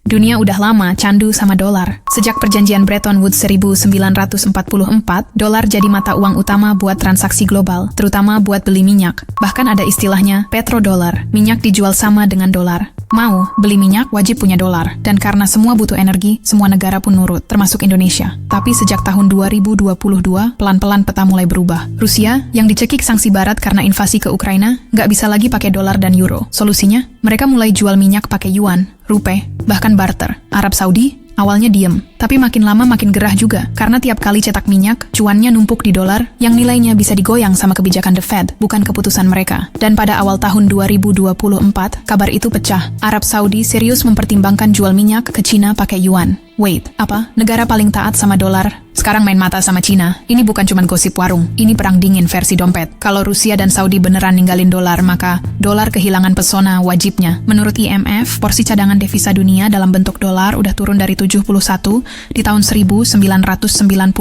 Dunia udah lama candu sama dolar. Sejak perjanjian Bretton Woods 1944, dolar jadi mata uang utama buat transaksi global, terutama buat beli minyak. Bahkan ada istilahnya petrodolar, minyak dijual sama dengan dolar. Mau beli minyak wajib punya dolar, dan karena semua butuh energi, semua negara pun nurut, termasuk Indonesia. Tapi sejak tahun 2022, pelan-pelan peta mulai berubah. Rusia, yang dicekik sanksi barat karena invasi ke Ukraina, nggak bisa lagi pakai dolar dan euro. Solusinya, mereka mulai jual minyak pakai yuan, rupiah, bahkan barter. Arab Saudi awalnya diem, tapi makin lama makin gerah juga, karena tiap kali cetak minyak, cuannya numpuk di dolar, yang nilainya bisa digoyang sama kebijakan The Fed, bukan keputusan mereka. Dan pada awal tahun 2024, kabar itu pecah. Arab Saudi serius mempertimbangkan jual minyak ke Cina pakai yuan. Wait, apa? Negara paling taat sama dolar sekarang main mata sama Cina. Ini bukan cuma gosip warung, ini perang dingin versi dompet. Kalau Rusia dan Saudi beneran ninggalin dolar, maka dolar kehilangan pesona wajibnya. Menurut IMF, porsi cadangan devisa dunia dalam bentuk dolar udah turun dari 71 di tahun 1999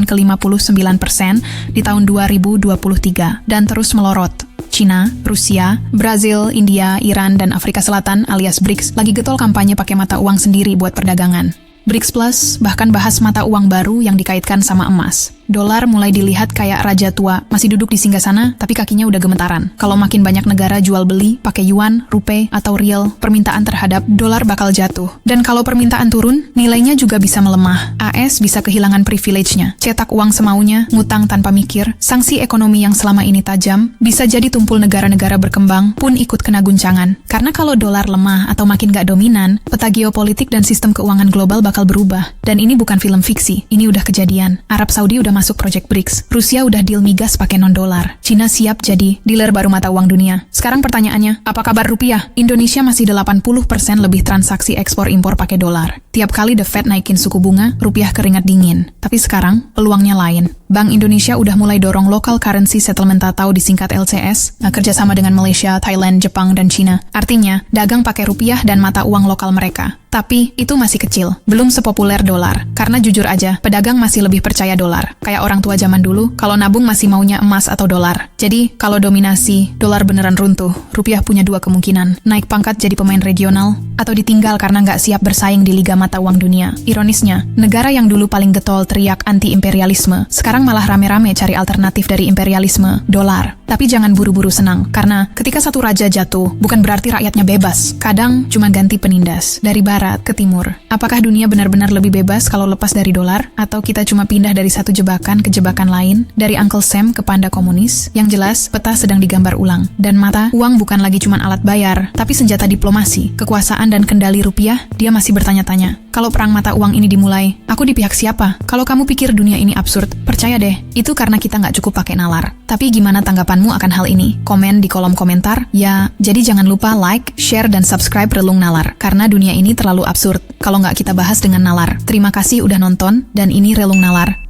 ke 59% di tahun 2023 dan terus melorot. Cina, Rusia, Brazil, India, Iran, dan Afrika Selatan alias BRICS lagi getol kampanye pakai mata uang sendiri buat perdagangan. BRICS Plus bahkan bahas mata uang baru yang dikaitkan sama emas. Dolar mulai dilihat kayak raja tua, masih duduk di singgasana, tapi kakinya udah gemetaran. Kalau makin banyak negara jual beli, pakai yuan, rupiah, atau riel, permintaan terhadap dolar bakal jatuh. Dan kalau permintaan turun, nilainya juga bisa melemah. AS bisa kehilangan privilege-nya, cetak uang semaunya, ngutang tanpa mikir, sanksi ekonomi yang selama ini tajam, bisa jadi tumpul negara-negara berkembang pun ikut kena guncangan. Karena kalau dolar lemah atau makin gak dominan, peta geopolitik dan sistem keuangan global bakal berubah. Dan ini bukan film fiksi, ini udah kejadian. Arab Saudi udah masuk project BRICS. Rusia udah deal migas pakai non-dolar. Cina siap jadi dealer baru mata uang dunia. Sekarang pertanyaannya, apa kabar rupiah? Indonesia masih 80% lebih transaksi ekspor-impor pakai dolar. Tiap kali The Fed naikin suku bunga, rupiah keringat dingin. Tapi sekarang, peluangnya lain. Bank Indonesia udah mulai dorong local currency settlement atau disingkat LCS, kerjasama dengan Malaysia, Thailand, Jepang, dan China. Artinya, dagang pakai rupiah dan mata uang lokal mereka. Tapi, itu masih kecil. Belum sepopuler dolar. Karena jujur aja, pedagang masih lebih percaya dolar. Kayak orang tua zaman dulu, kalau nabung masih maunya emas atau dolar. Jadi, kalau dominasi, dolar beneran runtuh. Rupiah punya dua kemungkinan. Naik pangkat jadi pemain regional, atau ditinggal karena nggak siap bersaing di liga mata uang dunia. Ironisnya, negara yang dulu paling getol teriak anti-imperialisme, sekarang malah rame-rame cari alternatif dari imperialisme, dolar. Tapi jangan buru-buru senang, karena ketika satu raja jatuh, bukan berarti rakyatnya bebas. Kadang cuma ganti penindas, dari barat ke timur. Apakah dunia benar-benar lebih bebas kalau lepas dari dolar? Atau kita cuma pindah dari satu jebakan ke jebakan lain? Dari Uncle Sam ke panda komunis? Yang jelas, peta sedang digambar ulang. Dan mata uang bukan lagi cuma alat bayar, tapi senjata diplomasi, kekuasaan dan kendali rupiah. Dia masih bertanya-tanya, kalau perang mata uang ini dimulai, aku di pihak siapa? Kalau kamu pikir dunia ini absurd, percaya deh, itu karena kita nggak cukup pakai nalar. Tapi gimana tanggapanmu akan hal ini? Komen di kolom komentar. Ya, jadi jangan lupa like, share, dan subscribe Relung Nalar. Karena dunia ini terlalu absurd kalau nggak kita bahas dengan nalar. Terima kasih udah nonton, dan ini Relung Nalar.